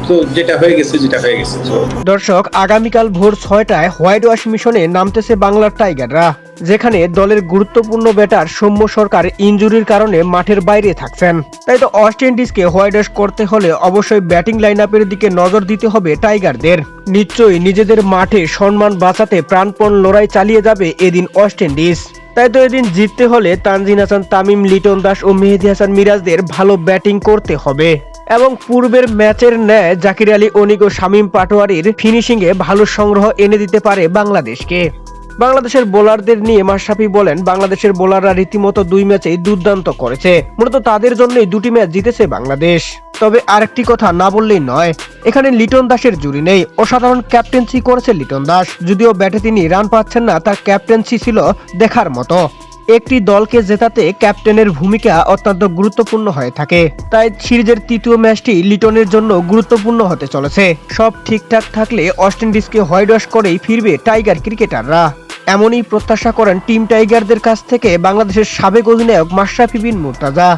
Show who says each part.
Speaker 1: তো যেটা হয়ে গেছে।
Speaker 2: দর্শক, আগামীকাল ভোর 6টায় হোয়াইট ওয়াশ মিশনে নামতেছে বাংলার টাইগাররা, যেখানে দলের গুরুত্বপূর্ণ ব্যাটার সৌম্য সরকার ইনজুরির কারণে মাঠের বাইরে থাকছেন। তাই তো ওয়েস্ট ইন্ডিজকে হোয়াইট ওয়াশ করতে হলে অবশ্যই ব্যাটিং লাইন আপের দিকে নজর দিতে হবে টাইগারদের। নিশ্চয়ই নিজেদের মাঠে সম্মান বাঁচাতে প্রাণপণ লড়াই চালিয়ে যাবে এদিন ওয়েস্ট ইন্ডিজ। তাই তো এদিন জিততে হলে তানজিদ হাসান তামিম, লিটন দাস ও মেহেদী হাসান মিরাজদের ভালো ব্যাটিং করতে হবে এবং পূর্বের ম্যাচের ন্যায় জাকির আলী অনিক ও শামীম পাটোয়ারির ফিনিশিংয়ে ভালো সংগ্রহ এনে দিতে পারে বাংলাদেশকে। বাংলাদেশের বোলারদের নিয়ে মাশরাফি বলেন, বাংলাদেশের বোলাররা রীতিমতো 2 ম্যাচেই দুর্দান্ত করেছে, মূলত তাদের জন্যই 2টি ম্যাচ জিতেছে বাংলাদেশ। তবে আরেকটি কথা না বললেই নয়, এখানে লিটন দাসের জুড়ি নেই। অসাধারণ ক্যাপ্টেন্সি করেছে লিটন দাস, যদিও ব্যাটে তিনি রান পাচ্ছেন না, তার ক্যাপ্টেন্সি ছিল দেখার মতো। একটি দলকে জেতাতে ক্যাপ্টেনের ভূমিকা অত্যন্ত গুরুত্বপূর্ণ হয়ে থাকে, তাই সিরিজের 3য় ম্যাচটি লিটনের জন্য গুরুত্বপূর্ণ হতে চলেছে। সব ঠিকঠাক থাকলে ওয়েস্ট ইন্ডিজকে হোয়াইট ওয়াশ করেই ফিরবে টাইগার ক্রিকেটাররা, এমনই প্রত্যাশা করেন টিম টাইগারদের কাছ থেকে বাংলাদেশের সাবেক অধিনায়ক মাশরাফি বিন মুর্তজা।